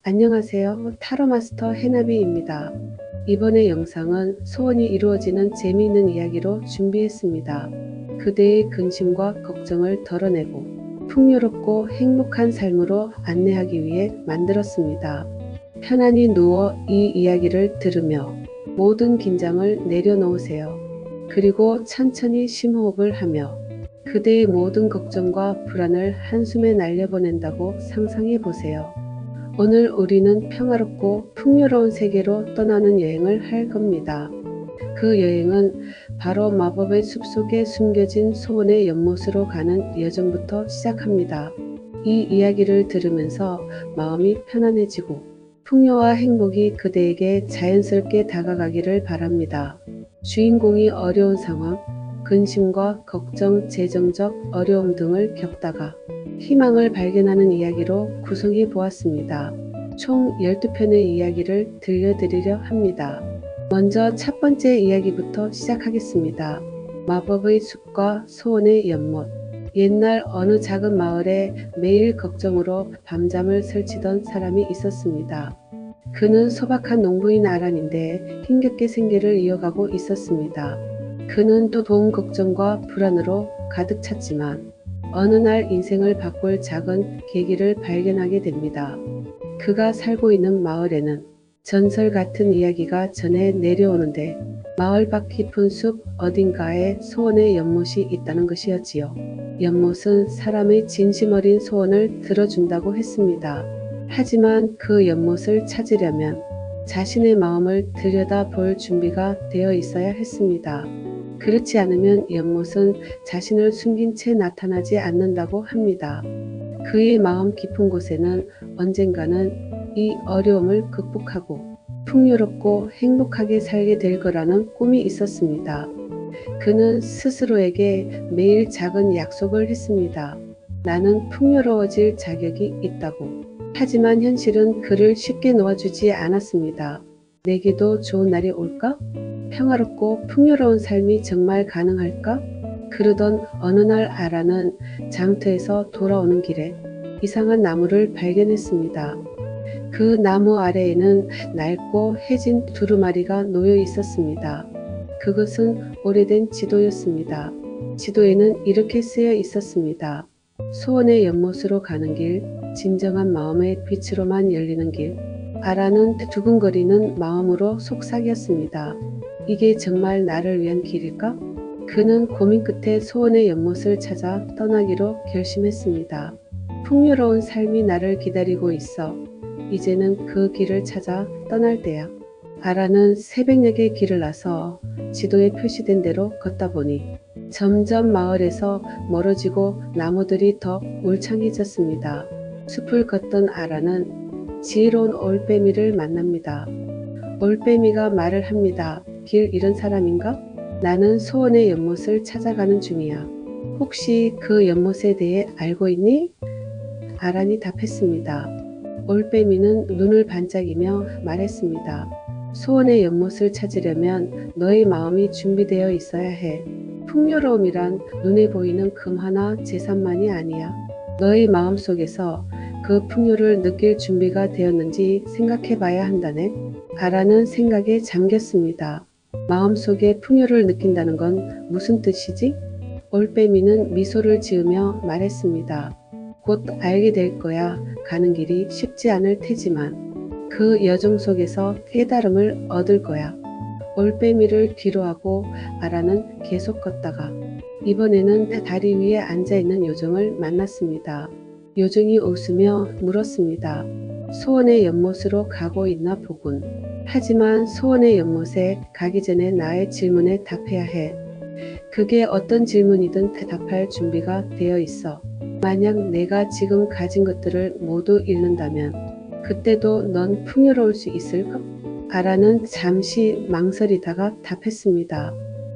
안녕하세요. 타로 마스터 해나비입니다. 이번의 영상은 소원이 이루어지는 재미있는 이야기로 준비했습니다. 그대의 근심과 걱정을 덜어내고 풍요롭고 행복한 삶으로 안내하기 위해 만들었습니다. 편안히 누워 이 이야기를 들으며 모든 긴장을 내려놓으세요. 그리고 천천히 심호흡을 하며 그대의 모든 걱정과 불안을 한숨에 날려보낸다고 상상해 보세요. 오늘 우리는 평화롭고 풍요로운 세계로 떠나는 여행을 할 겁니다. 그 여행은 바로 마법의 숲속에 숨겨진 소원의 연못으로 가는 여정부터 시작합니다. 이 이야기를 들으면서 마음이 편안해지고 풍요와 행복이 그대에게 자연스럽게 다가가기를 바랍니다. 주인공이 어려운 상황, 근심과 걱정, 재정적 어려움 등을 겪다가 희망을 발견하는 이야기로 구성해 보았습니다. 총 12편의 이야기를 들려드리려 합니다. 먼저 첫 번째 이야기부터 시작하겠습니다. 마법의 숲과 소원의 연못. 옛날 어느 작은 마을에 매일 걱정으로 밤잠을 설치던 사람이 있었습니다. 그는 소박한 농부인 아란인데 힘겹게 생계를 이어가고 있었습니다. 그는 또 돈 걱정과 불안으로 가득 찼지만 어느 날 인생을 바꿀 작은 계기를 발견하게 됩니다. 그가 살고 있는 마을에는 전설 같은 이야기가 전해 내려오는데 마을 밖 깊은 숲 어딘가에 소원의 연못이 있다는 것이었지요. 연못은 사람의 진심 어린 소원을 들어준다고 했습니다. 하지만 그 연못을 찾으려면 자신의 마음을 들여다볼 준비가 되어 있어야 했습니다. 그렇지 않으면 연못은 자신을 숨긴 채 나타나지 않는다고 합니다. 그의 마음 깊은 곳에는 언젠가는 이 어려움을 극복하고 풍요롭고 행복하게 살게 될 거라는 꿈이 있었습니다. 그는 스스로에게 매일 작은 약속을 했습니다. 나는 풍요로워질 자격이 있다고. 하지만 현실은 그를 쉽게 놓아주지 않았습니다. 내게도 좋은 날이 올까? 평화롭고 풍요로운 삶이 정말 가능할까? 그러던 어느 날 아라는 장터에서 돌아오는 길에 이상한 나무를 발견했습니다. 그 나무 아래에는 낡고 해진 두루마리가 놓여 있었습니다. 그것은 오래된 지도였습니다. 지도에는 이렇게 쓰여 있었습니다. 소원의 연못으로 가는 길, 진정한 마음의 빛으로만 열리는 길. 아라는 두근거리는 마음으로 속삭였습니다. 이게 정말 나를 위한 길일까? 그는 고민 끝에 소원의 연못을 찾아 떠나기로 결심했습니다. 풍요로운 삶이 나를 기다리고 있어. 이제는 그 길을 찾아 떠날 때야. 아라는 새벽녘에 길을 나서 지도에 표시된 대로 걷다 보니 점점 마을에서 멀어지고 나무들이 더 울창해졌습니다. 숲을 걷던 아라는 지혜로운 올빼미를 만납니다. 올빼미가 말을 합니다. 길 잃은 사람인가? 나는 소원의 연못을 찾아가는 중이야. 혹시 그 연못에 대해 알고 있니? 아란이 답했습니다. 올빼미는 눈을 반짝이며 말했습니다. 소원의 연못을 찾으려면 너의 마음이 준비되어 있어야 해. 풍요로움이란 눈에 보이는 금화나 재산만이 아니야. 너의 마음 속에서 그 풍요를 느낄 준비가 되었는지 생각해 봐야 한다네. 아라는 생각에 잠겼습니다. 마음속에 풍요를 느낀다는 건 무슨 뜻이지? 올빼미는 미소를 지으며 말했습니다. 곧 알게 될 거야. 가는 길이 쉽지 않을 테지만 그 여정 속에서 깨달음을 얻을 거야. 올빼미를 뒤로하고 아라는 계속 걷다가 이번에는 다리 위에 앉아있는 요정을 만났습니다. 요정이 웃으며 물었습니다. 소원의 연못으로 가고 있나 보군. 하지만 소원의 연못에 가기 전에 나의 질문에 답해야 해. 그게 어떤 질문이든 대답할 준비가 되어 있어. 만약 내가 지금 가진 것들을 모두 잃는다면 그때도 넌 풍요로울 수 있을까? 아라는 잠시 망설이다가 답했습니다.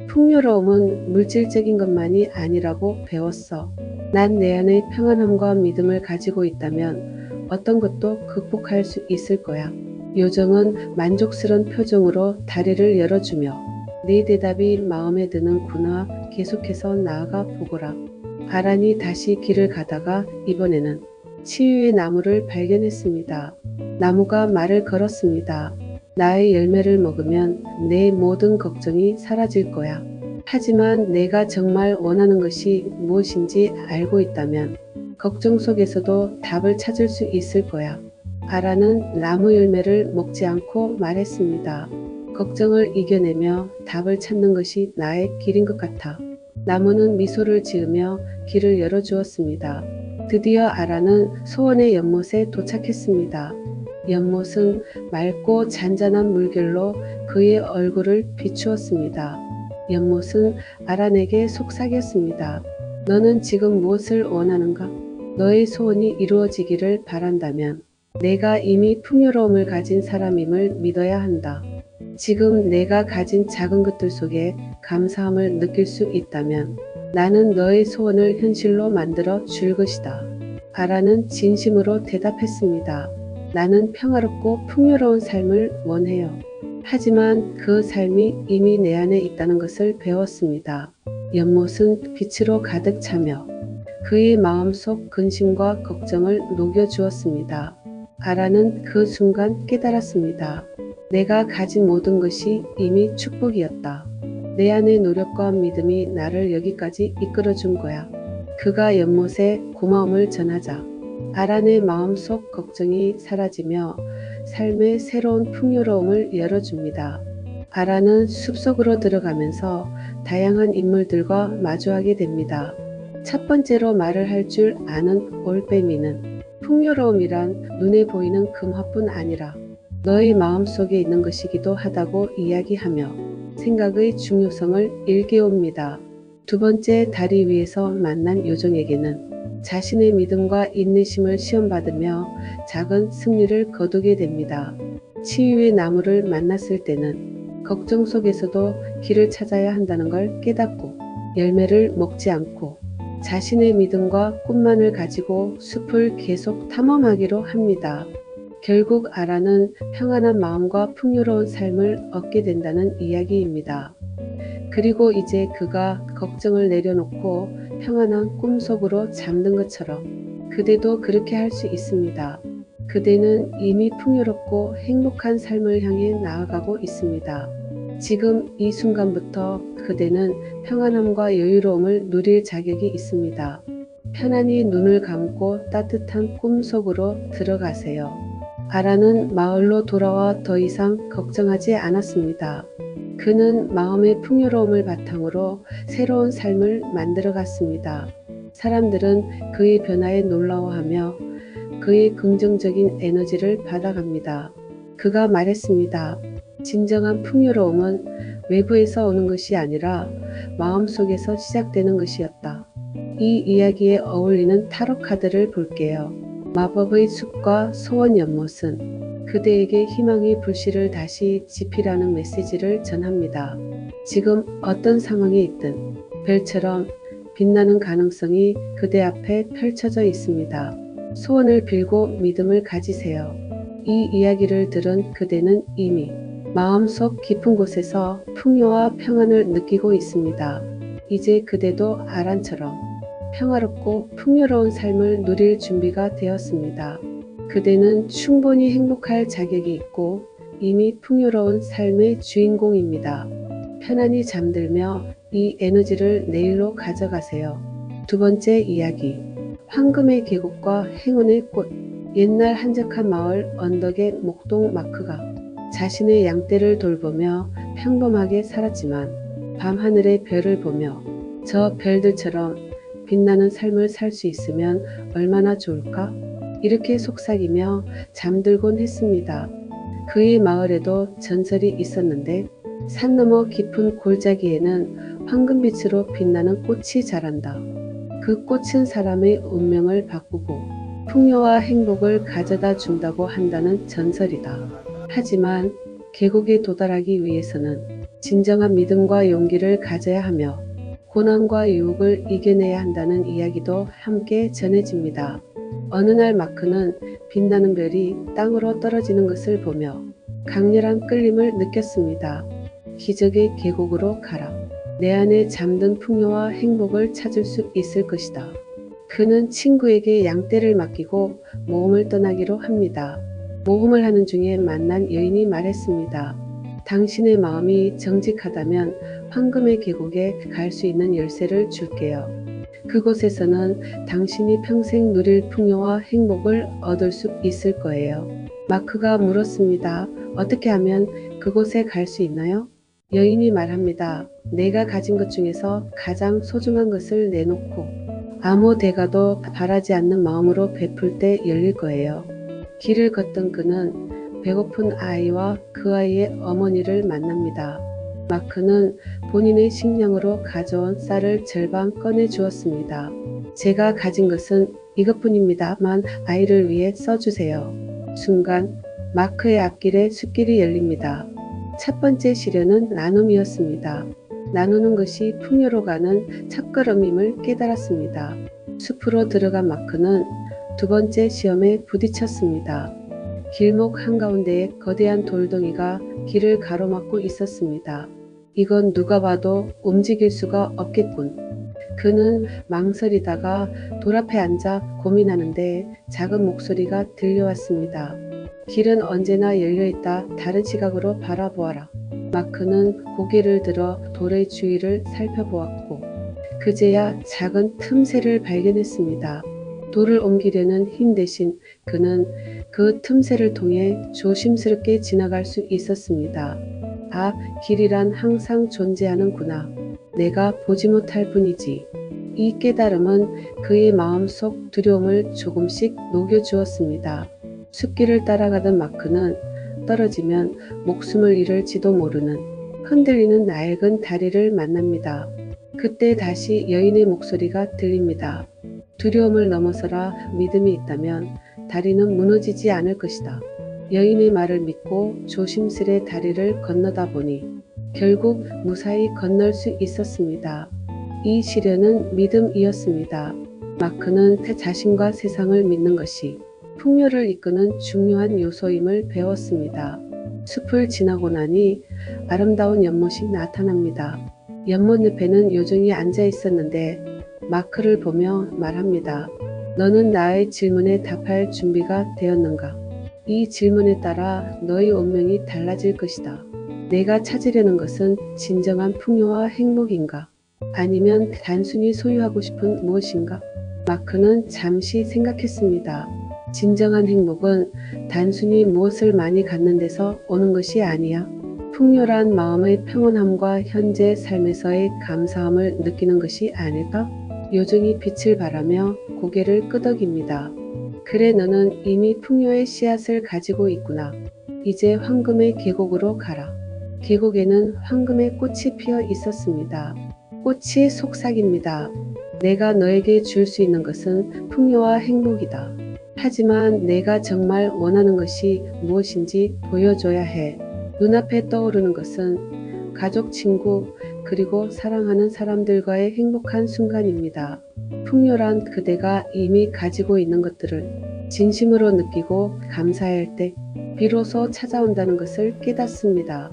풍요로움은 물질적인 것만이 아니라고 배웠어. 난 내 안의 평안함과 믿음을 가지고 있다면 어떤 것도 극복할 수 있을 거야. 요정은 만족스러운 표정으로 다리를 열어주며 네 대답이 마음에 드는구나. 계속해서 나아가 보거라. 아란이 다시 길을 가다가 이번에는 치유의 나무를 발견했습니다. 나무가 말을 걸었습니다. 나의 열매를 먹으면 내 모든 걱정이 사라질 거야. 하지만 내가 정말 원하는 것이 무엇인지 알고 있다면 걱정 속에서도 답을 찾을 수 있을 거야. 아라는 나무 열매를 먹지 않고 말했습니다. 걱정을 이겨내며 답을 찾는 것이 나의 길인 것 같아. 나무는 미소를 지으며 길을 열어주었습니다. 드디어 아라는 소원의 연못에 도착했습니다. 연못은 맑고 잔잔한 물결로 그의 얼굴을 비추었습니다. 연못은 아란에게 속삭였습니다. 너는 지금 무엇을 원하는가? 너의 소원이 이루어지기를 바란다면 내가 이미 풍요로움을 가진 사람임을 믿어야 한다. 지금 내가 가진 작은 것들 속에 감사함을 느낄 수 있다면 나는 너의 소원을 현실로 만들어 줄 것이다. 아라는 진심으로 대답했습니다. 나는 평화롭고 풍요로운 삶을 원해요. 하지만 그 삶이 이미 내 안에 있다는 것을 배웠습니다. 연못은 빛으로 가득 차며 그의 마음속 근심과 걱정을 녹여주었습니다. 아라는 그 순간 깨달았습니다. 내가 가진 모든 것이 이미 축복이었다. 내 안의 노력과 믿음이 나를 여기까지 이끌어준 거야. 그가 연못에 고마움을 전하자 아란의 마음속 걱정이 사라지며 삶의 새로운 풍요로움을 열어줍니다. 아란은 숲속으로 들어가면서 다양한 인물들과 마주하게 됩니다. 첫 번째로 말을 할 줄 아는 올빼미는 풍요로움이란 눈에 보이는 금화뿐 아니라 너의 마음속에 있는 것이기도 하다고 이야기하며 생각의 중요성을 일깨웁니다. 두 번째, 다리 위에서 만난 요정에게는 자신의 믿음과 인내심을 시험받으며 작은 승리를 거두게 됩니다. 치유의 나무를 만났을 때는 걱정 속에서도 길을 찾아야 한다는 걸 깨닫고 열매를 먹지 않고 자신의 믿음과 꿈만을 가지고 숲을 계속 탐험하기로 합니다. 결국 아라는 평안한 마음과 풍요로운 삶을 얻게 된다는 이야기입니다. 그리고 이제 그가 걱정을 내려놓고 평안한 꿈속으로 잠든 것처럼 그대도 그렇게 할 수 있습니다. 그대는 이미 풍요롭고 행복한 삶을 향해 나아가고 있습니다. 지금 이 순간부터 그대는 평안함과 여유로움을 누릴 자격이 있습니다. 편안히 눈을 감고 따뜻한 꿈속으로 들어가세요. 아라는 마을로 돌아와 더 이상 걱정하지 않았습니다. 그는 마음의 풍요로움을 바탕으로 새로운 삶을 만들어갔습니다. 사람들은 그의 변화에 놀라워하며 그의 긍정적인 에너지를 받아갑니다. 그가 말했습니다. 진정한 풍요로움은 외부에서 오는 것이 아니라 마음속에서 시작되는 것이었다. 이 이야기에 어울리는 타로 카드를 볼게요. 마법의 숲과 소원 연못은 그대에게 희망의 불씨를 다시 지피라는 메시지를 전합니다. 지금 어떤 상황에 있든 별처럼 빛나는 가능성이 그대 앞에 펼쳐져 있습니다. 소원을 빌고 믿음을 가지세요. 이 이야기를 들은 그대는 이미 마음속 깊은 곳에서 풍요와 평안을 느끼고 있습니다. 이제 그대도 아란처럼 평화롭고 풍요로운 삶을 누릴 준비가 되었습니다. 그대는 충분히 행복할 자격이 있고 이미 풍요로운 삶의 주인공입니다. 편안히 잠들며 이 에너지를 내일로 가져가세요. 두 번째 이야기. 황금의 계곡과 행운의 꽃. 옛날 한적한 마을 언덕의 목동 마크가 자신의 양떼를 돌보며 평범하게 살았지만 밤하늘의 별을 보며 저 별들처럼 빛나는 삶을 살 수 있으면 얼마나 좋을까? 이렇게 속삭이며 잠들곤 했습니다. 그의 마을에도 전설이 있었는데 산 너머 깊은 골짜기에는 황금빛으로 빛나는 꽃이 자란다. 그 꽃은 사람의 운명을 바꾸고 풍요와 행복을 가져다 준다고 한다는 전설이다. 하지만 계곡에 도달하기 위해서는 진정한 믿음과 용기를 가져야 하며 고난과 유혹을 이겨내야 한다는 이야기도 함께 전해집니다. 어느 날 마크는 빛나는 별이 땅으로 떨어지는 것을 보며 강렬한 끌림을 느꼈습니다. 기적의 계곡으로 가라. 내 안에 잠든 풍요와 행복을 찾을 수 있을 것이다. 그는 친구에게 양떼를 맡기고 모험을 떠나기로 합니다. 모험을 하는 중에 만난 여인이 말했습니다. 당신의 마음이 정직하다면 황금의 계곡에 갈 수 있는 열쇠를 줄게요. 그곳에서는 당신이 평생 누릴 풍요와 행복을 얻을 수 있을 거예요. 마크가 물었습니다. 어떻게 하면 그곳에 갈 수 있나요? 여인이 말합니다. 내가 가진 것 중에서 가장 소중한 것을 내놓고 아무 대가도 바라지 않는 마음으로 베풀 때 열릴 거예요. 길을 걷던 그는 배고픈 아이와 그 아이의 어머니를 만납니다. 마크는 본인의 식량으로 가져온 쌀을 절반 꺼내 주었습니다. 제가 가진 것은 이것뿐입니다만 아이를 위해 써주세요. 순간 마크의 앞길에 숲길이 열립니다. 첫 번째 시련은 나눔이었습니다. 나누는 것이 풍요로 가는 첫걸음임을 깨달았습니다. 숲으로 들어간 마크는 두 번째 시험에 부딪혔습니다. 길목 한가운데에 거대한 돌덩이가 길을 가로막고 있었습니다. 이건 누가 봐도 움직일 수가 없겠군. 그는 망설이다가 돌 앞에 앉아 고민하는데 작은 목소리가 들려왔습니다. 길은 언제나 열려있다. 다른 시각으로 바라보아라. 마크는 고개를 들어 돌의 주위를 살펴보았고 그제야 작은 틈새를 발견했습니다. 돌을 옮기려는 힘 대신 그는 그 틈새를 통해 조심스럽게 지나갈 수 있었습니다. 아, 길이란 항상 존재하는구나. 내가 보지 못할 뿐이지. 이 깨달음은 그의 마음속 두려움을 조금씩 녹여주었습니다. 숲길을 따라가던 마크는 떨어지면 목숨을 잃을지도 모르는 흔들리는 낡은 다리를 만납니다. 그때 다시 여인의 목소리가 들립니다. 두려움을 넘어서라. 믿음이 있다면 다리는 무너지지 않을 것이다. 여인의 말을 믿고 조심스레 다리를 건너다 보니 결국 무사히 건널 수 있었습니다. 이 시련은 믿음이었습니다. 마크는 자신과 세상을 믿는 것이 풍요를 이끄는 중요한 요소임을 배웠습니다. 숲을 지나고 나니 아름다운 연못이 나타납니다. 연못 옆에는 요정이 앉아 있었는데 마크를 보며 말합니다. 너는 나의 질문에 답할 준비가 되었는가? 이 질문에 따라 너의 운명이 달라질 것이다. 내가 찾으려는 것은 진정한 풍요와 행복인가? 아니면 단순히 소유하고 싶은 무엇인가? 마크는 잠시 생각했습니다. 진정한 행복은 단순히 무엇을 많이 갖는 데서 오는 것이 아니야. 풍요란 마음의 평온함과 현재 삶에서의 감사함을 느끼는 것이 아닐까? 요정이 빛을 발하며 고개를 끄덕입니다. 그래, 너는 이미 풍요의 씨앗을 가지고 있구나. 이제 황금의 계곡으로 가라. 계곡에는 황금의 꽃이 피어 있었습니다. 꽃이 속삭입니다. 내가 너에게 줄 수 있는 것은 풍요와 행복이다. 하지만 내가 정말 원하는 것이 무엇인지 보여줘야 해. 눈앞에 떠오르는 것은 가족, 친구, 그리고 사랑하는 사람들과의 행복한 순간입니다. 풍요란 그대가 이미 가지고 있는 것들을 진심으로 느끼고 감사할 때 비로소 찾아온다는 것을 깨닫습니다.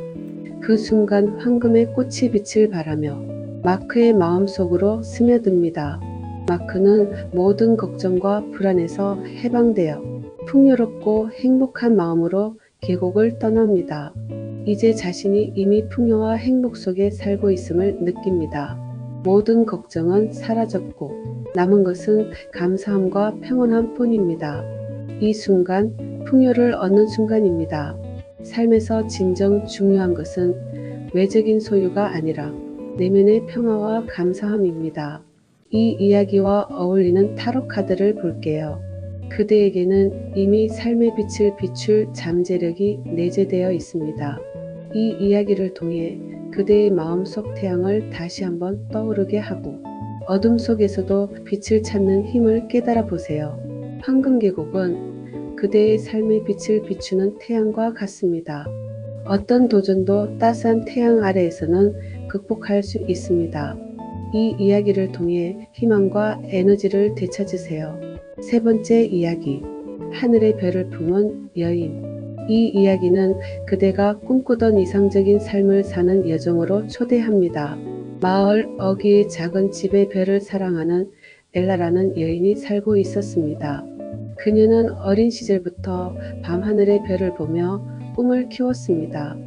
그 순간 황금의 꽃이 빛을 발하며 마크의 마음속으로 스며듭니다. 마크는 모든 걱정과 불안에서 해방되어 풍요롭고 행복한 마음으로 계곡을 떠납니다. 이제 자신이 이미 풍요와 행복 속에 살고 있음을 느낍니다. 모든 걱정은 사라졌고 남은 것은 감사함과 평온함 뿐입니다. 이 순간 풍요를 얻는 순간입니다. 삶에서 진정 중요한 것은 외적인 소유가 아니라 내면의 평화와 감사함입니다. 이 이야기와 어울리는 타로 카드를 볼게요. 그대에게는 이미 삶의 빛을 비출 잠재력이 내재되어 있습니다. 이 이야기를 통해 그대의 마음속 태양을 다시 한번 떠오르게 하고 어둠 속에서도 빛을 찾는 힘을 깨달아 보세요. 황금계곡은 그대의 삶의 빛을 비추는 태양과 같습니다. 어떤 도전도 따스한 태양 아래에서는 극복할 수 있습니다. 이 이야기를 통해 희망과 에너지를 되찾으세요. 세 번째 이야기, 하늘의 별을 품은 여인. 이 이야기는 그대가 꿈꾸던 이상적인 삶을 사는 여정으로 초대합니다. 마을 어귀의 작은 집의 별을 사랑하는 엘라라는 여인이 살고 있었습니다. 그녀는 어린 시절부터 밤하늘의 별을 보며 꿈을 키웠습니다.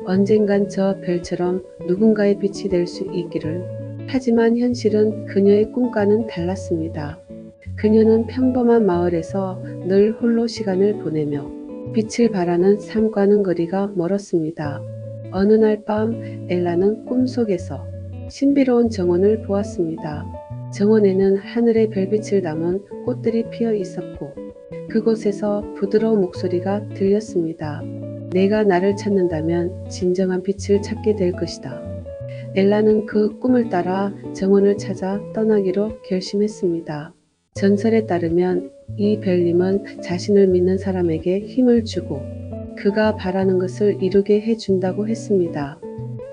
언젠간 저 별처럼 누군가의 빛이 될 수 있기를. 하지만 현실은 그녀의 꿈과는 달랐습니다. 그녀는 평범한 마을에서 늘 홀로 시간을 보내며 빛을 바라는 삶과는 거리가 멀었습니다. 어느 날 밤 엘라는 꿈속에서 신비로운 정원을 보았습니다. 정원에는 하늘의 별빛을 담은 꽃들이 피어 있었고 그곳에서 부드러운 목소리가 들렸습니다. 내가 나를 찾는다면 진정한 빛을 찾게 될 것이다. 엘라는 그 꿈을 따라 정원을 찾아 떠나기로 결심했습니다. 전설에 따르면 이 별님은 자신을 믿는 사람에게 힘을 주고 그가 바라는 것을 이루게 해준다고 했습니다.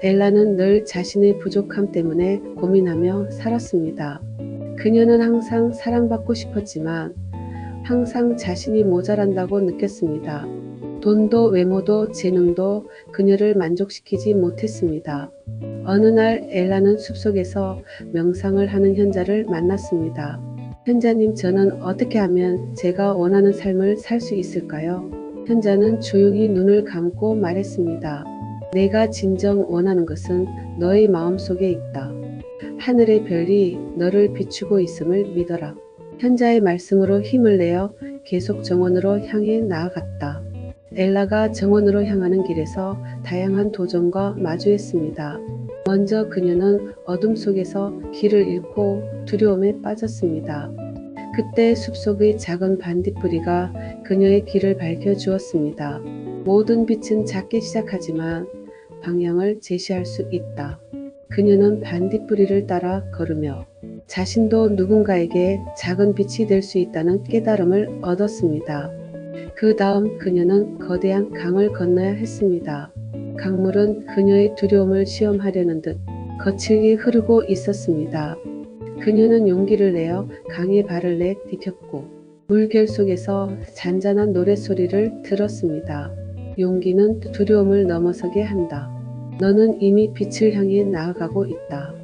엘라는 늘 자신의 부족함 때문에 고민하며 살았습니다. 그녀는 항상 사랑받고 싶었지만 항상 자신이 모자란다고 느꼈습니다. 돈도 외모도 재능도 그녀를 만족시키지 못했습니다. 어느 날 엘라는 숲속에서 명상을 하는 현자를 만났습니다. 현자님, 저는 어떻게 하면 제가 원하는 삶을 살 수 있을까요? 현자는 조용히 눈을 감고 말했습니다. 내가 진정 원하는 것은 너의 마음속에 있다. 하늘의 별이 너를 비추고 있음을 믿어라. 현자의 말씀으로 힘을 내어 계속 정원으로 향해 나아갔다. 엘라가 정원으로 향하는 길에서 다양한 도전과 마주했습니다. 먼저 그녀는 어둠 속에서 길을 잃고 두려움에 빠졌습니다. 그때 숲속의 작은 반딧불이가 그녀의 길을 밝혀주었습니다. 모든 빛은 작게 시작하지만 방향을 제시할 수 있다. 그녀는 반딧불이를 따라 걸으며 자신도 누군가에게 작은 빛이 될 수 있다는 깨달음을 얻었습니다. 그 다음 그녀는 거대한 강을 건너야 했습니다. 강물은 그녀의 두려움을 시험하려는 듯 거칠게 흐르고 있었습니다. 그녀는 용기를 내어 강에 발을 내디뎠고 물결 속에서 잔잔한 노랫소리를 들었습니다. 용기는 두려움을 넘어서게 한다. 너는 이미 빛을 향해 나아가고 있다.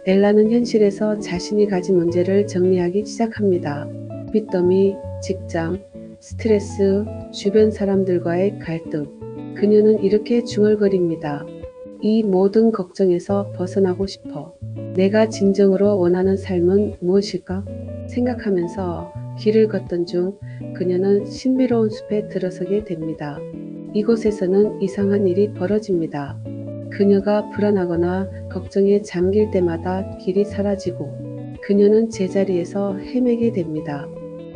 엘라는 현실에서 자신이 가진 문제를 정리하기 시작합니다. 빚더미, 직장, 스트레스, 주변 사람들과의 갈등. 그녀는 이렇게 중얼거립니다. 이 모든 걱정에서 벗어나고 싶어. 내가 진정으로 원하는 삶은 무엇일까? 생각하면서 길을 걷던 중 그녀는 신비로운 숲에 들어서게 됩니다. 이곳에서는 이상한 일이 벌어집니다. 그녀가 불안하거나 걱정에 잠길 때마다 길이 사라지고 그녀는 제자리에서 헤매게 됩니다.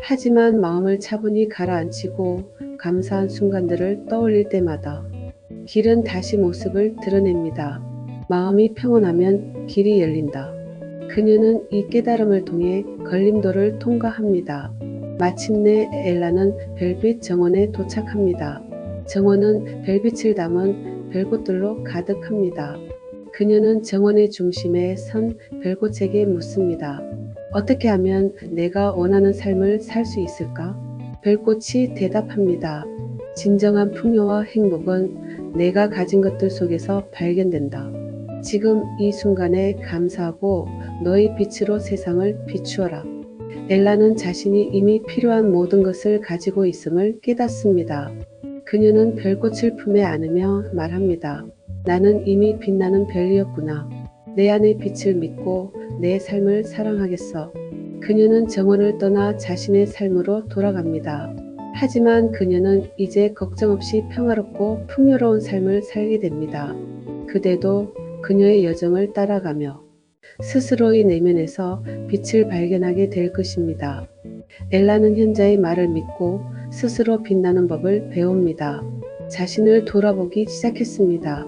하지만 마음을 차분히 가라앉히고 감사한 순간들을 떠올릴 때마다 길은 다시 모습을 드러냅니다. 마음이 평온하면 길이 열린다. 그녀는 이 깨달음을 통해 걸림돌을 통과합니다. 마침내 엘라는 별빛 정원에 도착합니다. 정원은 별빛을 담은 별꽃들로 가득합니다. 그녀는 정원의 중심에 선 별꽃에게 묻습니다. 어떻게 하면 내가 원하는 삶을 살 수 있을까? 별꽃이 대답합니다. 진정한 풍요와 행복은 내가 가진 것들 속에서 발견된다. 지금 이 순간에 감사하고 너의 빛으로 세상을 비추어라. 엘라는 자신이 이미 필요한 모든 것을 가지고 있음을 깨닫습니다. 그녀는 별꽃을 품에 안으며 말합니다. 나는 이미 빛나는 별이었구나. 내 안의 빛을 믿고 내 삶을 사랑하겠어. 그녀는 정원을 떠나 자신의 삶으로 돌아갑니다. 하지만 그녀는 이제 걱정 없이 평화롭고 풍요로운 삶을 살게 됩니다. 그대도 그녀의 여정을 따라가며 스스로의 내면에서 빛을 발견하게 될 것입니다. 엘라는 현자의 말을 믿고 스스로 빛나는 법을 배웁니다. 자신을 돌아보기 시작했습니다.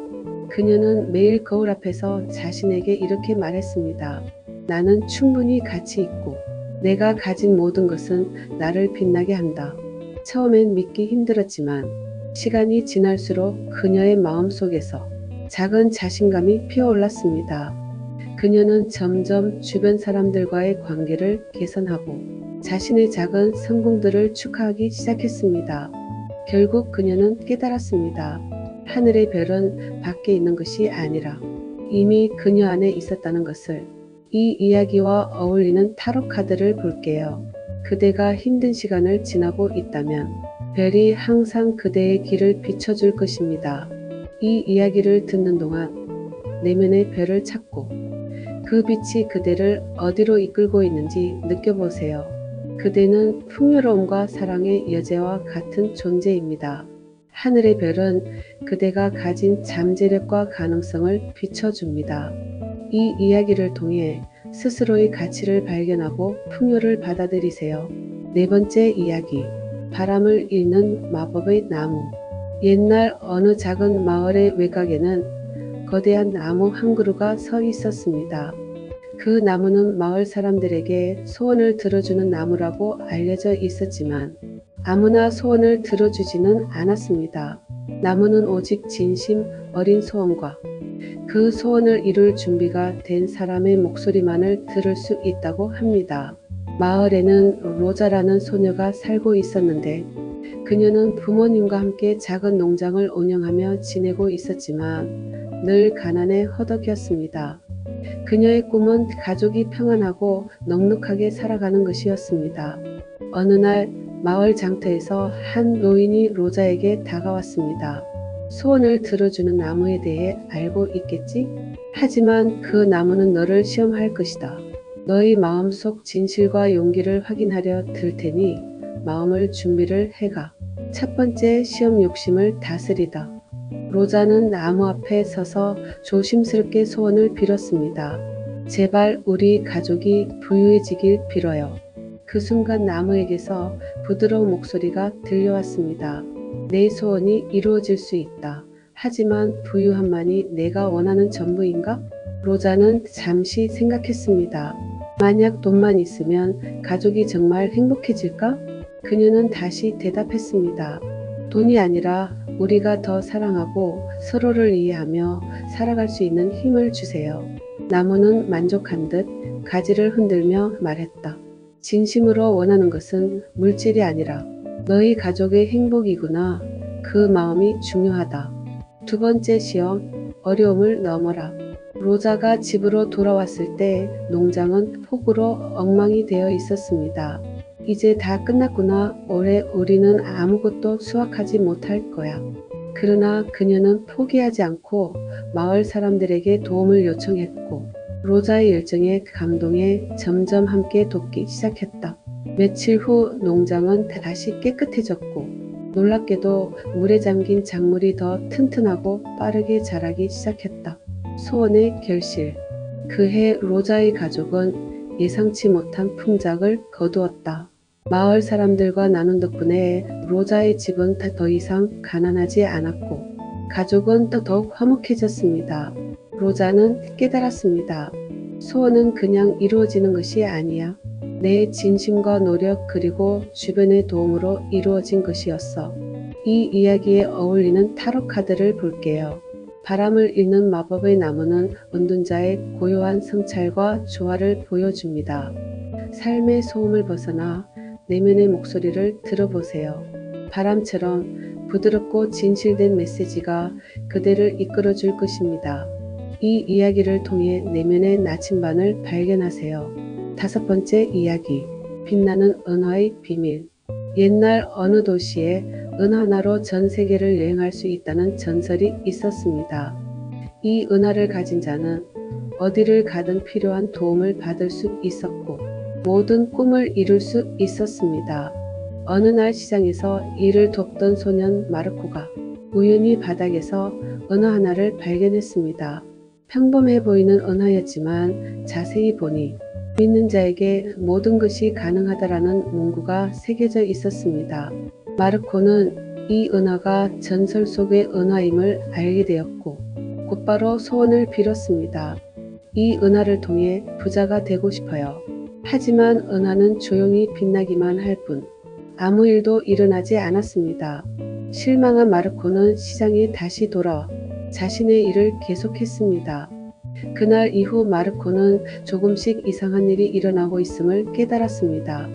그녀는 매일 거울 앞에서 자신에게 이렇게 말했습니다. 나는 충분히 가치 있고 내가 가진 모든 것은 나를 빛나게 한다. 처음엔 믿기 힘들었지만 시간이 지날수록 그녀의 마음속에서 작은 자신감이 피어올랐습니다. 그녀는 점점 주변 사람들과의 관계를 개선하고 자신의 작은 성공들을 축하하기 시작했습니다. 결국 그녀는 깨달았습니다. 하늘의 별은 밖에 있는 것이 아니라 이미 그녀 안에 있었다는 것을. 이 이야기와 어울리는 타로 카드를 볼게요. 그대가 힘든 시간을 지나고 있다면 별이 항상 그대의 길을 비춰줄 것입니다. 이 이야기를 듣는 동안 내면의 별을 찾고 그 빛이 그대를 어디로 이끌고 있는지 느껴보세요. 그대는 풍요로움과 사랑의 여제와 같은 존재입니다. 하늘의 별은 그대가 가진 잠재력과 가능성을 비춰줍니다. 이 이야기를 통해 스스로의 가치를 발견하고 풍요를 받아들이세요. 네 번째 이야기, 바람을 잇는 마법의 나무. 옛날 어느 작은 마을의 외곽에는 거대한 나무 한 그루가 서 있었습니다. 그 나무는 마을 사람들에게 소원을 들어주는 나무라고 알려져 있었지만 아무나 소원을 들어주지는 않았습니다. 나무는 오직 진심 어린 소원과 그 소원을 이룰 준비가 된 사람의 목소리만을 들을 수 있다고 합니다. 마을에는 로자라는 소녀가 살고 있었는데 그녀는 부모님과 함께 작은 농장을 운영하며 지내고 있었지만 늘 가난에 허덕였습니다. 그녀의 꿈은 가족이 평안하고 넉넉하게 살아가는 것이었습니다. 어느 날 마을 장터에서 한 노인이 로자에게 다가왔습니다. 소원을 들어주는 나무에 대해 알고 있겠지? 하지만 그 나무는 너를 시험할 것이다. 너의 마음속 진실과 용기를 확인하려 들 테니 마음을 준비를 해가. 첫 번째 시험 욕심을 다스리다. 로자는 나무 앞에 서서 조심스럽게 소원을 빌었습니다. 제발 우리 가족이 부유해지길 빌어요. 그 순간 나무에게서 부드러운 목소리가 들려왔습니다. 내 소원이 이루어질 수 있다. 하지만 부유함만이 내가 원하는 전부인가? 로자는 잠시 생각했습니다. 만약 돈만 있으면 가족이 정말 행복해질까? 그녀는 다시 대답했습니다. 돈이 아니라 우리가 더 사랑하고 서로를 이해하며 살아갈 수 있는 힘을 주세요. 나무는 만족한 듯 가지를 흔들며 말했다. 진심으로 원하는 것은 물질이 아니라 너희 가족의 행복이구나. 그 마음이 중요하다. 두 번째 시험, 어려움을 넘어라. 로자가 집으로 돌아왔을 때 농장은 폭우로 엉망이 되어 있었습니다. 이제 다 끝났구나. 올해 우리는 아무것도 수확하지 못할 거야. 그러나 그녀는 포기하지 않고 마을 사람들에게 도움을 요청했고 로자의 열정에 감동해 점점 함께 돕기 시작했다. 며칠 후 농장은 다시 깨끗해졌고 놀랍게도 물에 잠긴 작물이 더 튼튼하고 빠르게 자라기 시작했다. 소원의 결실. 그해 로자의 가족은 예상치 못한 풍작을 거두었다. 마을 사람들과 나눈 덕분에 로자의 집은 더 이상 가난하지 않았고 가족은 더욱 화목해졌습니다. 로자는 깨달았습니다. 소원은 그냥 이루어지는 것이 아니야. 내 진심과 노력 그리고 주변의 도움으로 이루어진 것이었어. 이 이야기에 어울리는 타로 카드를 볼게요. 바람을 잇는 마법의 나무는 은둔자의 고요한 성찰과 조화를 보여줍니다. 삶의 소음을 벗어나 내면의 목소리를 들어보세요. 바람처럼 부드럽고 진실된 메시지가 그대를 이끌어줄 것입니다. 이 이야기를 통해 내면의 나침반을 발견하세요. 다섯 번째 이야기, 빛나는 은화의 비밀. 옛날 어느 도시에 은하 하나로 전 세계를 여행할 수 있다는 전설이 있었습니다. 이 은하를 가진 자는 어디를 가든 필요한 도움을 받을 수 있었고 모든 꿈을 이룰 수 있었습니다. 어느 날 시장에서 일을 돕던 소년 마르코가 우연히 바닥에서 은하 하나를 발견했습니다. 평범해 보이는 은하였지만 자세히 보니 믿는 자에게 모든 것이 가능하다라는 문구가 새겨져 있었습니다. 마르코는 이 은하가 전설 속의 은하임을 알게 되었고 곧바로 소원을 빌었습니다. 이 은하를 통해 부자가 되고 싶어요. 하지만 은하는 조용히 빛나기만 할 뿐 아무 일도 일어나지 않았습니다. 실망한 마르코는 시장에 다시 돌아와 자신의 일을 계속했습니다. 그날 이후 마르코는 조금씩 이상한 일이 일어나고 있음을 깨달았습니다.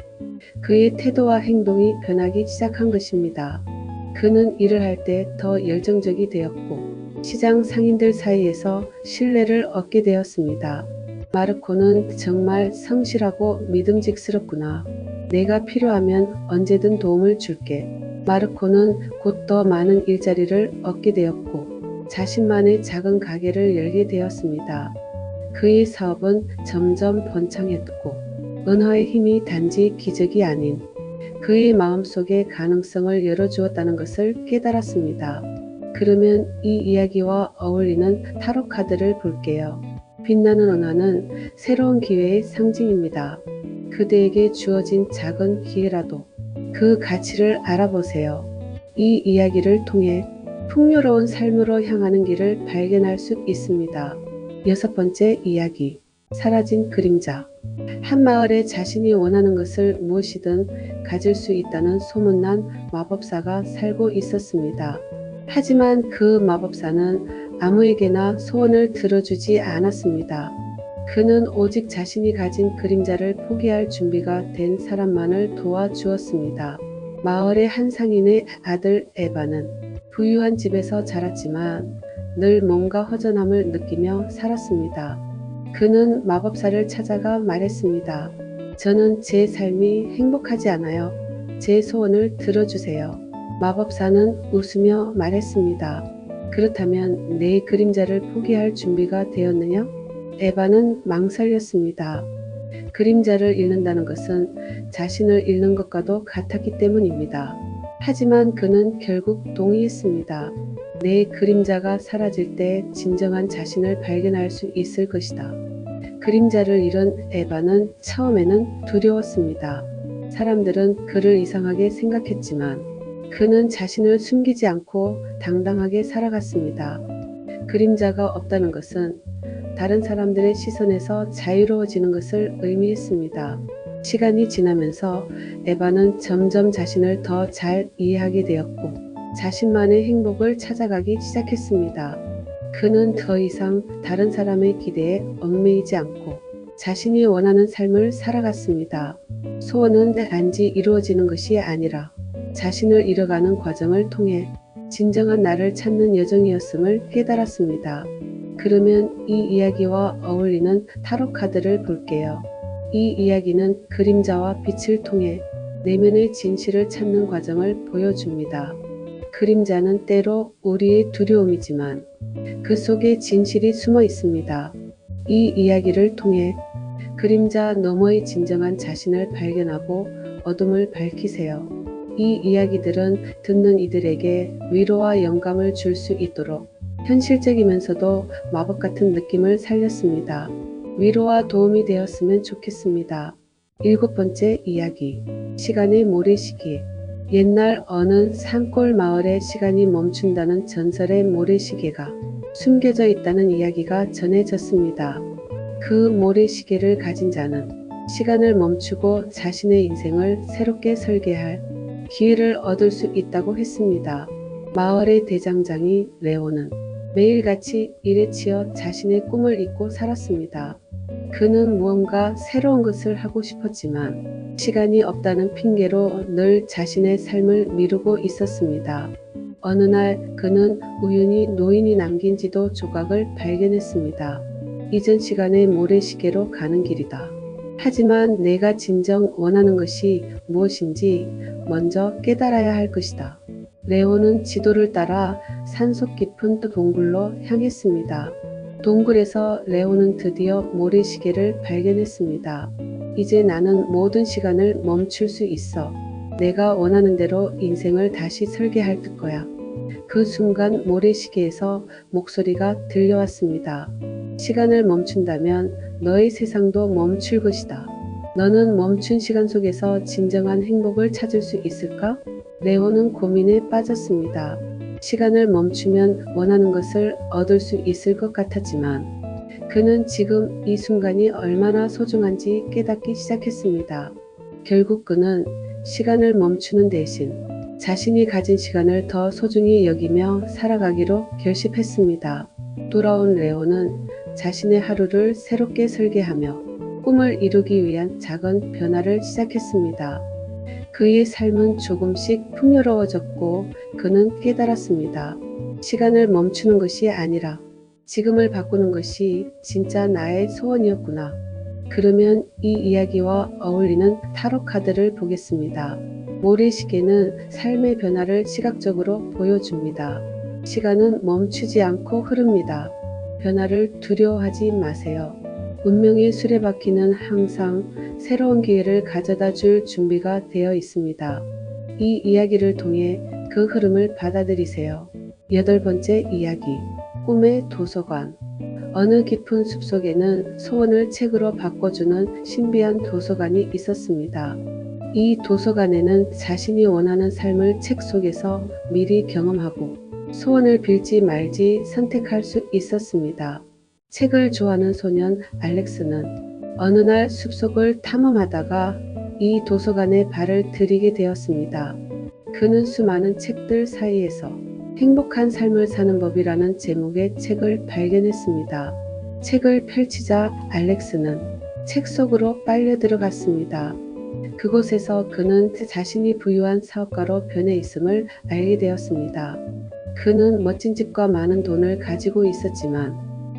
그의 태도와 행동이 변하기 시작한 것입니다. 그는 일을 할 때 더 열정적이 되었고 시장 상인들 사이에서 신뢰를 얻게 되었습니다. 마르코는 정말 성실하고 믿음직스럽구나. 내가 필요하면 언제든 도움을 줄게. 마르코는 곧 더 많은 일자리를 얻게 되었고 자신만의 작은 가게를 열게 되었습니다. 그의 사업은 점점 번창했고 은화의 힘이 단지 기적이 아닌 그의 마음속에 가능성을 열어주었다는 것을 깨달았습니다. 그러면 이 이야기와 어울리는 타로 카드를 볼게요. 빛나는 은화는 새로운 기회의 상징입니다. 그대에게 주어진 작은 기회라도 그 가치를 알아보세요. 이 이야기를 통해 풍요로운 삶으로 향하는 길을 발견할 수 있습니다. 여섯 번째 이야기. 사라진 그림자. 한 마을에 자신이 원하는 것을 무엇이든 가질 수 있다는 소문난 마법사가 살고 있었습니다. 하지만 그 마법사는 아무에게나 소원을 들어주지 않았습니다. 그는 오직 자신이 가진 그림자를 포기할 준비가 된 사람만을 도와주었습니다. 마을의 한 상인의 아들 에바는 부유한 집에서 자랐지만 늘 뭔가 허전함을 느끼며 살았습니다. 그는 마법사를 찾아가 말했습니다. 저는 제 삶이 행복하지 않아요. 제 소원을 들어주세요. 마법사는 웃으며 말했습니다. 그렇다면 내 그림자를 포기할 준비가 되었느냐? 에바는 망설였습니다. 그림자를 잃는다는 것은 자신을 잃는 것과도 같았기 때문입니다. 하지만 그는 결국 동의했습니다. 내 그림자가 사라질 때 진정한 자신을 발견할 수 있을 것이다. 그림자를 잃은 에바는 처음에는 두려웠습니다. 사람들은 그를 이상하게 생각했지만 그는 자신을 숨기지 않고 당당하게 살아갔습니다. 그림자가 없다는 것은 다른 사람들의 시선에서 자유로워지는 것을 의미했습니다. 시간이 지나면서 에바는 점점 자신을 더 잘 이해하게 되었고 자신만의 행복을 찾아가기 시작했습니다. 그는 더 이상 다른 사람의 기대에 얽매이지 않고 자신이 원하는 삶을 살아갔습니다. 소원은 단지 이루어지는 것이 아니라 자신을 잃어가는 과정을 통해 진정한 나를 찾는 여정이었음을 깨달았습니다. 그러면 이 이야기와 어울리는 타로 카드를 볼게요. 이 이야기는 그림자와 빛을 통해 내면의 진실을 찾는 과정을 보여줍니다. 그림자는 때로 우리의 두려움이지만 그 속에 진실이 숨어 있습니다. 이 이야기를 통해 그림자 너머의 진정한 자신을 발견하고 어둠을 밝히세요. 이 이야기들은 듣는 이들에게 위로와 영감을 줄 수 있도록 현실적이면서도 마법 같은 느낌을 살렸습니다. 위로와 도움이 되었으면 좋겠습니다. 일곱 번째 이야기. 시간의 모래시계. 옛날 어느 산골 마을에 시간이 멈춘다는 전설의 모래시계가 숨겨져 있다는 이야기가 전해졌습니다. 그 모래시계를 가진 자는 시간을 멈추고 자신의 인생을 새롭게 설계할 기회를 얻을 수 있다고 했습니다. 마을의 대장장이 레오는 매일같이 일에 치여 자신의 꿈을 잊고 살았습니다. 그는 무언가 새로운 것을 하고 싶었지만 시간이 없다는 핑계로 늘 자신의 삶을 미루고 있었습니다. 어느 날 그는 우연히 노인이 남긴 지도 조각을 발견했습니다. 이전 시간의 모래시계로 가는 길이다. 하지만 내가 진정 원하는 것이 무엇인지 먼저 깨달아야 할 것이다. 레오는 지도를 따라 산속 깊은 동굴로 향했습니다. 동굴에서 레오는 드디어 모래시계를 발견했습니다. 이제 나는 모든 시간을 멈출 수 있어. 내가 원하는 대로 인생을 다시 설계할 거야. 그 순간 모래시계에서 목소리가 들려왔습니다. 시간을 멈춘다면 너의 세상도 멈출 것이다. 너는 멈춘 시간 속에서 진정한 행복을 찾을 수 있을까? 레오는 고민에 빠졌습니다. 시간을 멈추면 원하는 것을 얻을 수 있을 것 같았지만 그는 지금 이 순간이 얼마나 소중한지 깨닫기 시작했습니다. 결국 그는 시간을 멈추는 대신 자신이 가진 시간을 더 소중히 여기며 살아가기로 결심했습니다. 돌아온 레오는 자신의 하루를 새롭게 설계하며 꿈을 이루기 위한 작은 변화를 시작했습니다. 그의 삶은 조금씩 풍요로워졌고 그는 깨달았습니다. 시간을 멈추는 것이 아니라 지금을 바꾸는 것이 진짜 나의 소원이었구나. 그러면 이 이야기와 어울리는 타로 카드를 보겠습니다. 모래시계는 삶의 변화를 시각적으로 보여줍니다. 시간은 멈추지 않고 흐릅니다. 변화를 두려워하지 마세요. 운명의 수레바퀴는 항상 새로운 기회를 가져다 줄 준비가 되어 있습니다. 이 이야기를 통해 그 흐름을 받아들이세요. 8번째 이야기. 꿈의 도서관. 어느 깊은 숲속에는 소원을 책으로 바꿔주는 신비한 도서관이 있었습니다. 이 도서관에는 자신이 원하는 삶을 책 속에서 미리 경험하고 소원을 빌지 말지 선택할 수 있었습니다. 책을 좋아하는 소년 알렉스는 어느 날 숲속을 탐험하다가 이 도서관에 발을 들이게 되었습니다. 그는 수많은 책들 사이에서 행복한 삶을 사는 법이라는 제목의 책을 발견했습니다. 책을 펼치자 알렉스는 책 속으로 빨려 들어갔습니다. 그곳에서 그는 자신이 부유한 사업가로 변해 있음을 알게 되었습니다. 그는 멋진 집과 많은 돈을 가지고 있었지만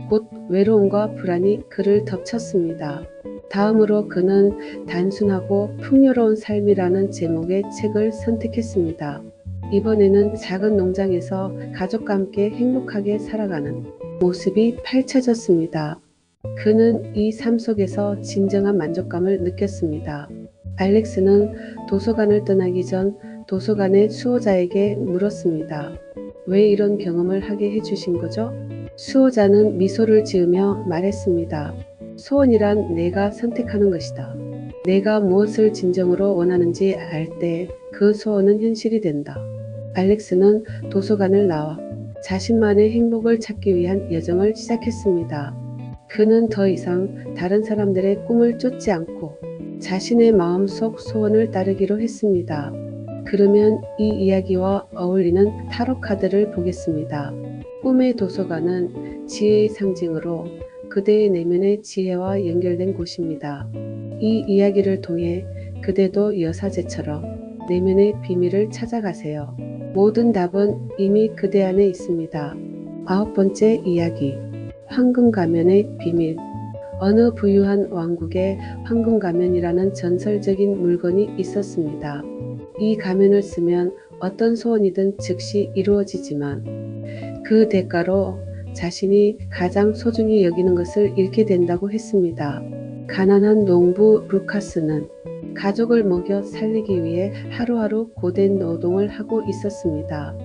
곧 외로움과 불안이 그를 덮쳤습니다. 다음으로 그는 단순하고 풍요로운 삶이라는 제목의 책을 선택했습니다. 이번에는 작은 농장에서 가족과 함께 행복하게 살아가는 모습이 펼쳐졌습니다. 그는 이 삶 속에서 진정한 만족감을 느꼈습니다. 알렉스는 도서관을 떠나기 전 도서관의 수호자에게 물었습니다. 왜 이런 경험을 하게 해주신 거죠? 수호자는 미소를 지으며 말했습니다. 소원이란 내가 선택하는 것이다. 내가 무엇을 진정으로 원하는지 알 때 그 소원은 현실이 된다. 알렉스는 도서관을 나와 자신만의 행복을 찾기 위한 여정을 시작했습니다. 그는 더 이상 다른 사람들의 꿈을 쫓지 않고 자신의 마음속 소원을 따르기로 했습니다. 그러면 이 이야기와 어울리는 타로 카드를 보겠습니다. 꿈의 도서관은 지혜의 상징으로 그대의 내면의 지혜와 연결된 곳입니다. 이 이야기를 통해 그대도 여사제처럼 내면의 비밀을 찾아가세요. 모든 답은 이미 그대 안에 있습니다. 9번째 이야기. 황금 가면의 비밀. 어느 부유한 왕국에 황금 가면이라는 전설적인 물건이 있었습니다. 이 가면을 쓰면 어떤 소원이든 즉시 이루어지지만 그 대가로 자신이 가장 소중히 여기는 것을 잃게 된다고 했습니다. 가난한 농부 루카스는 가족을 먹여 살리기 위해 하루하루 고된 노동을 하고 있었습니다.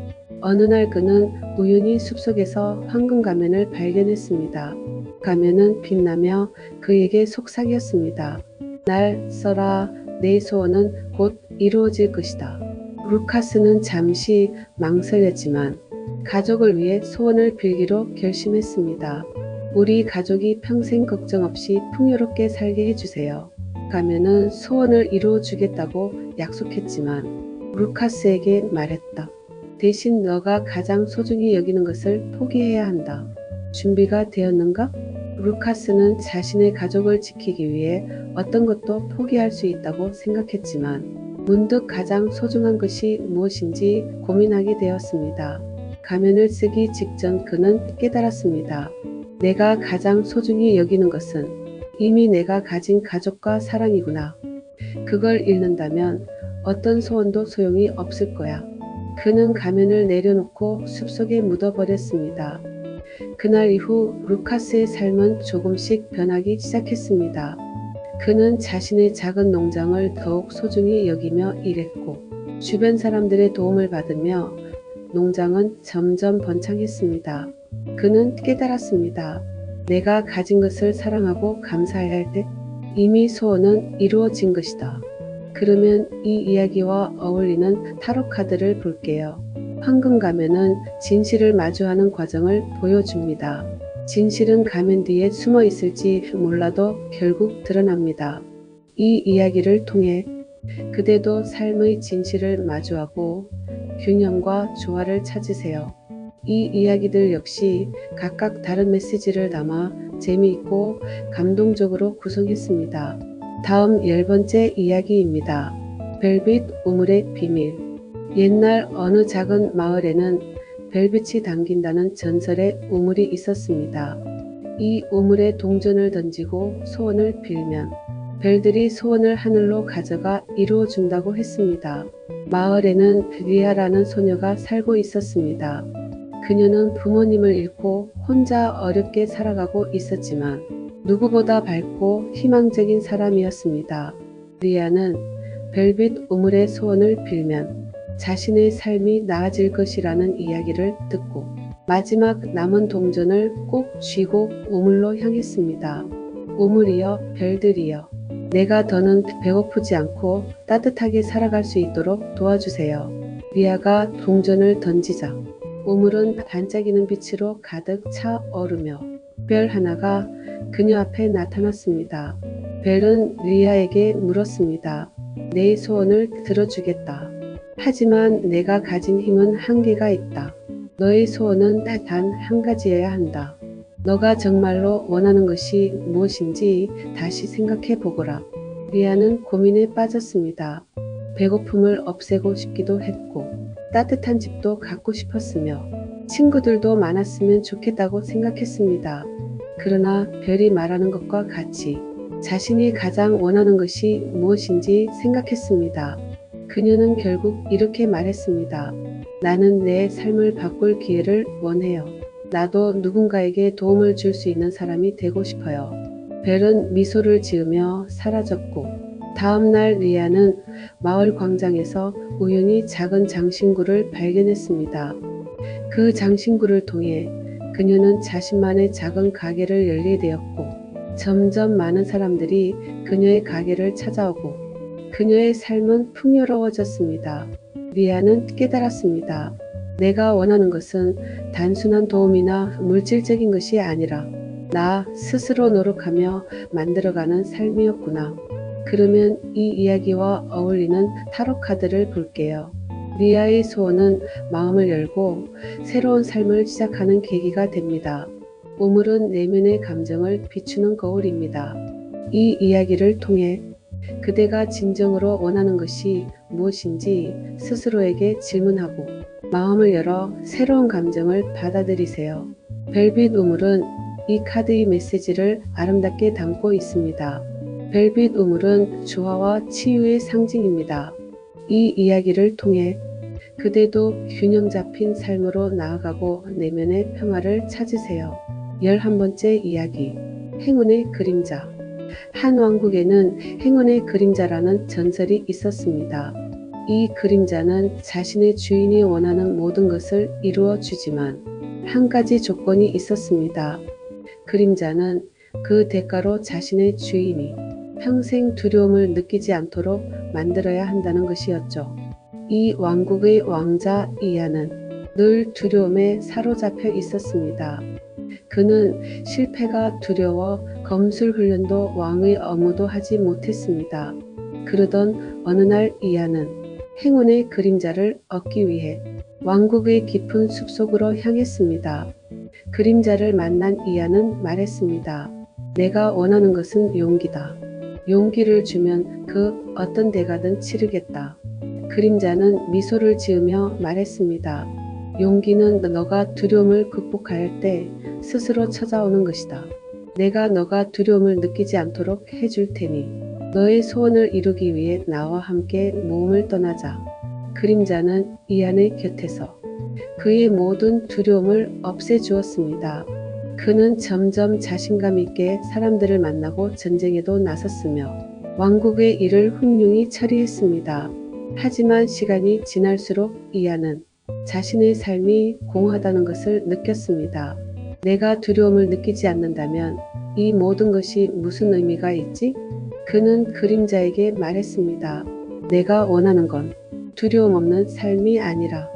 어느 날 그는 우연히 숲속에서 황금 가면을 발견했습니다. 가면은 빛나며 그에게 속삭였습니다. 날 써라, 내 소원은 곧 이루어질 것이다. 루카스는 잠시 망설였지만 가족을 위해 소원을 빌기로 결심했습니다. 우리 가족이 평생 걱정 없이 풍요롭게 살게 해주세요. 가면은 소원을 이루어 주겠다고 약속했지만 루카스에게 말했다. 대신 너가 가장 소중히 여기는 것을 포기해야 한다. 준비가 되었는가? 루카스는 자신의 가족을 지키기 위해 어떤 것도 포기할 수 있다고 생각했지만 문득 가장 소중한 것이 무엇인지 고민하게 되었습니다. 가면을 쓰기 직전 그는 깨달았습니다. 내가 가장 소중히 여기는 것은 이미 내가 가진 가족과 사랑이구나. 그걸 잃는다면 어떤 소원도 소용이 없을 거야. 그는 가면을 내려놓고 숲속에 묻어버렸습니다. 그날 이후 루카스의 삶은 조금씩 변하기 시작했습니다. 그는 자신의 작은 농장을 더욱 소중히 여기며 일했고 주변 사람들의 도움을 받으며 농장은 점점 번창했습니다. 그는 깨달았습니다. 내가 가진 것을 사랑하고 감사해야 할 때 이미 소원은 이루어진 것이다. 그러면 이 이야기와 어울리는 타로 카드를 볼게요. 황금 가면은 진실을 마주하는 과정을 보여줍니다. 진실은 가면 뒤에 숨어 있을지 몰라도 결국 드러납니다. 이 이야기를 통해 그대도 삶의 진실을 마주하고 균형과 조화를 찾으세요. 이 이야기들 역시 각각 다른 메시지를 담아 재미있고 감동적으로 구성했습니다. 다음 10번째 이야기입니다. 벨빗 우물의 비밀. 옛날 어느 작은 마을에는 별빛이 당긴다는 전설의 우물이 있었습니다. 이 우물에 동전을 던지고 소원을 빌면 별들이 소원을 하늘로 가져가 이루어준다고 했습니다. 마을에는 리아라는 소녀가 살고 있었습니다. 그녀는 부모님을 잃고 혼자 어렵게 살아가고 있었지만 누구보다 밝고 희망적인 사람이었습니다. 리아는 별빛 우물의 소원을 빌면 자신의 삶이 나아질 것이라는 이야기를 듣고 마지막 남은 동전을 꼭 쥐고 우물로 향했습니다. 우물이여, 별들이여, 내가 더는 배고프지 않고 따뜻하게 살아갈 수 있도록 도와주세요. 리아가 동전을 던지자 우물은 반짝이는 빛으로 가득 차오르며 별 하나가 그녀 앞에 나타났습니다. 별은 리아에게 물었습니다. 내 소원을 들어주겠다. 하지만 내가 가진 힘은 한계가 있다. 너의 소원은 단 한 가지여야 한다. 너가 정말로 원하는 것이 무엇인지 다시 생각해 보거라. 리아는 고민에 빠졌습니다. 배고픔을 없애고 싶기도 했고 따뜻한 집도 갖고 싶었으며 친구들도 많았으면 좋겠다고 생각했습니다. 그러나 별이 말하는 것과 같이 자신이 가장 원하는 것이 무엇인지 생각했습니다. 그녀는 결국 이렇게 말했습니다. 나는 내 삶을 바꿀 기회를 원해요. 나도 누군가에게 도움을 줄 수 있는 사람이 되고 싶어요. 별은 미소를 지으며 사라졌고 다음 날 리아는 마을 광장에서 우연히 작은 장신구를 발견했습니다. 그 장신구를 통해 그녀는 자신만의 작은 가게를 열게 되었고 점점 많은 사람들이 그녀의 가게를 찾아오고 그녀의 삶은 풍요로워졌습니다. 리아는 깨달았습니다. 내가 원하는 것은 단순한 도움이나 물질적인 것이 아니라 나 스스로 노력하며 만들어가는 삶이었구나. 그러면 이 이야기와 어울리는 타로 카드를 볼게요. 리아의 소원은 마음을 열고 새로운 삶을 시작하는 계기가 됩니다. 우물은 내면의 감정을 비추는 거울입니다. 이 이야기를 통해 그대가 진정으로 원하는 것이 무엇인지 스스로에게 질문하고 마음을 열어 새로운 감정을 받아들이세요. 별빛 우물은 이 카드의 메시지를 아름답게 담고 있습니다. 별빛 우물은 조화와 치유의 상징입니다. 이 이야기를 통해 그대도 균형 잡힌 삶으로 나아가고 내면의 평화를 찾으세요. 11번째 이야기, 행운의 그림자. 한 왕국에는 행운의 그림자라는 전설이 있었습니다. 이 그림자는 자신의 주인이 원하는 모든 것을 이루어 주지만 한 가지 조건이 있었습니다. 그림자는 그 대가로 자신의 주인이 평생 두려움을 느끼지 않도록 만들어야 한다는 것이었죠. 이 왕국의 왕자 이하는 늘 두려움에 사로잡혀 있었습니다. 그는 실패가 두려워 검술 훈련도 왕의 업무도 하지 못했습니다. 그러던 어느 날 이하는 행운의 그림자를 얻기 위해 왕국의 깊은 숲속으로 향했습니다. 그림자를 만난 이하는 말했습니다. 내가 원하는 것은 용기다. 용기를 주면 그 어떤 대가든 치르겠다. 그림자는 미소를 지으며 말했습니다. 용기는 너가 두려움을 극복할 때 스스로 찾아오는 것이다. 내가 너가 두려움을 느끼지 않도록 해줄 테니 너의 소원을 이루기 위해 나와 함께 모험을 떠나자. 그림자는 이안의 곁에서 그의 모든 두려움을 없애주었습니다. 그는 점점 자신감 있게 사람들을 만나고 전쟁에도 나섰으며 왕국의 일을 훌륭히 처리했습니다. 하지만 시간이 지날수록 이안은 자신의 삶이 공허하다는 것을 느꼈습니다. 내가 두려움을 느끼지 않는다면 이 모든 것이 무슨 의미가 있지? 그는 그림자에게 말했습니다. 내가 원하는 건 두려움 없는 삶이 아니라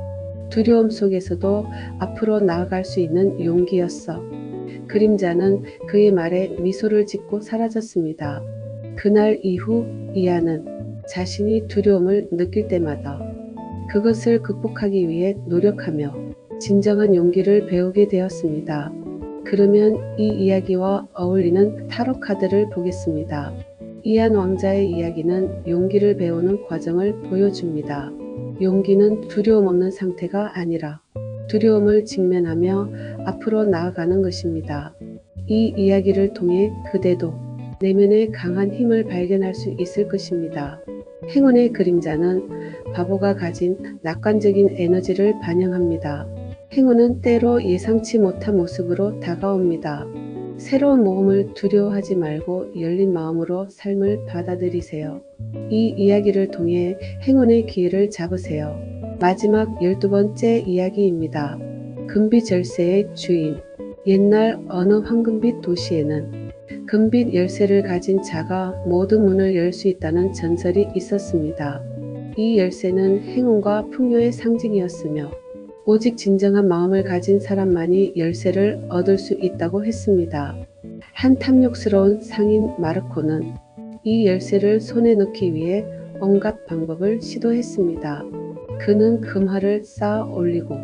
두려움 속에서도 앞으로 나아갈 수 있는 용기였어. 그림자는 그의 말에 미소를 짓고 사라졌습니다. 그날 이후 이하는 자신이 두려움을 느낄 때마다 그것을 극복하기 위해 노력하며 진정한 용기를 배우게 되었습니다. 그러면 이 이야기와 어울리는 타로 카드를 보겠습니다. 이한 왕자의 이야기는 용기를 배우는 과정을 보여줍니다. 용기는 두려움 없는 상태가 아니라 두려움을 직면하며 앞으로 나아가는 것입니다. 이 이야기를 통해 그대도 내면의 강한 힘을 발견할 수 있을 것입니다. 행운의 그림자는 바보가 가진 낙관적인 에너지를 반영합니다. 행운은 때로 예상치 못한 모습으로 다가옵니다. 새로운 모험을 두려워하지 말고 열린 마음으로 삶을 받아들이세요. 이 이야기를 통해 행운의 기회를 잡으세요. 마지막 12번째 이야기입니다. 금빛 열쇠의 주인. 옛날 어느 황금빛 도시에는 금빛 열쇠를 가진 자가 모든 문을 열 수 있다는 전설이 있었습니다. 이 열쇠는 행운과 풍요의 상징이었으며 오직 진정한 마음을 가진 사람만이 열쇠를 얻을 수 있다고 했습니다. 한 탐욕스러운 상인 마르코는 이 열쇠를 손에 넣기 위해 온갖 방법을 시도했습니다. 그는 금화를 쌓아 올리고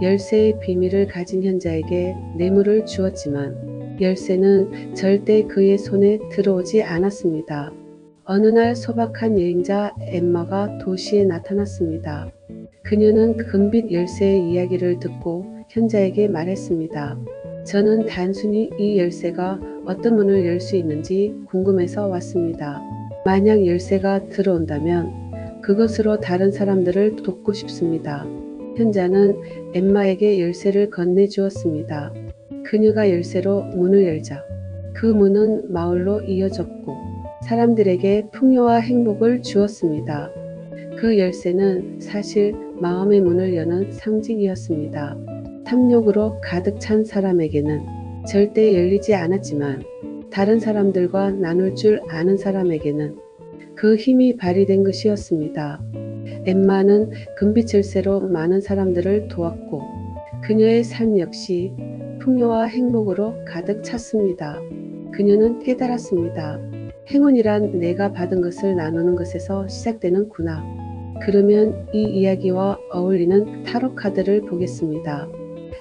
열쇠의 비밀을 가진 현자에게 뇌물을 주었지만 열쇠는 절대 그의 손에 들어오지 않았습니다. 어느 날 소박한 여행자 엠마가 도시에 나타났습니다. 그녀는 금빛 열쇠의 이야기를 듣고 현자에게 말했습니다. 저는 단순히 이 열쇠가 어떤 문을 열 수 있는지 궁금해서 왔습니다. 만약 열쇠가 들어온다면 그것으로 다른 사람들을 돕고 싶습니다. 현자는 엠마에게 열쇠를 건네주었습니다. 그녀가 열쇠로 문을 열자 그 문은 마을로 이어졌고 사람들에게 풍요와 행복을 주었습니다. 그 열쇠는 사실 마음의 문을 여는 상징이었습니다. 탐욕으로 가득 찬 사람에게는 절대 열리지 않았지만 다른 사람들과 나눌 줄 아는 사람에게는 그 힘이 발휘된 것이었습니다. 엠마는 금빛 열쇠로 많은 사람들을 도왔고 그녀의 삶 역시 풍요와 행복으로 가득 찼습니다. 그녀는 깨달았습니다. 행운이란 내가 받은 것을 나누는 것에서 시작되는구나. 그러면 이 이야기와 어울리는 타로 카드를 보겠습니다.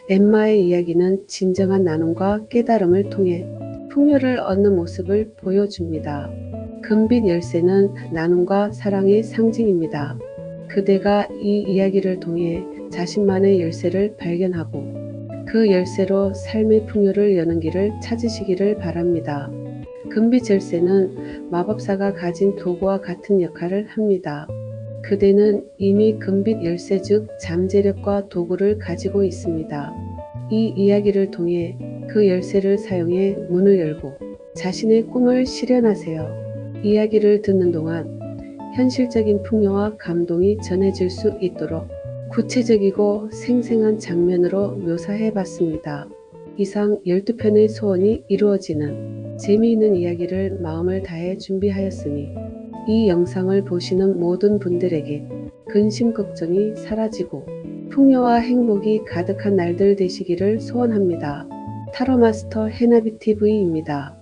엠마의 이야기는 진정한 나눔과 깨달음을 통해 풍요를 얻는 모습을 보여줍니다. 금빛 열쇠는 나눔과 사랑의 상징입니다. 그대가 이 이야기를 통해 자신만의 열쇠를 발견하고 그 열쇠로 삶의 풍요를 여는 길을 찾으시기를 바랍니다. 금빛 열쇠는 마법사가 가진 도구와 같은 역할을 합니다. 그대는 이미 금빛 열쇠 즉 잠재력과 도구를 가지고 있습니다. 이 이야기를 통해 그 열쇠를 사용해 문을 열고 자신의 꿈을 실현하세요. 이야기를 듣는 동안 현실적인 풍요와 감동이 전해질 수 있도록 구체적이고 생생한 장면으로 묘사해 봤습니다. 이상 12편의 소원이 이루어지는 재미있는 이야기를 마음을 다해 준비하였으니 이 영상을 보시는 모든 분들에게 근심 걱정이 사라지고 풍요와 행복이 가득한 날들 되시기를 소원합니다. 타로마스터 해나비TV입니다.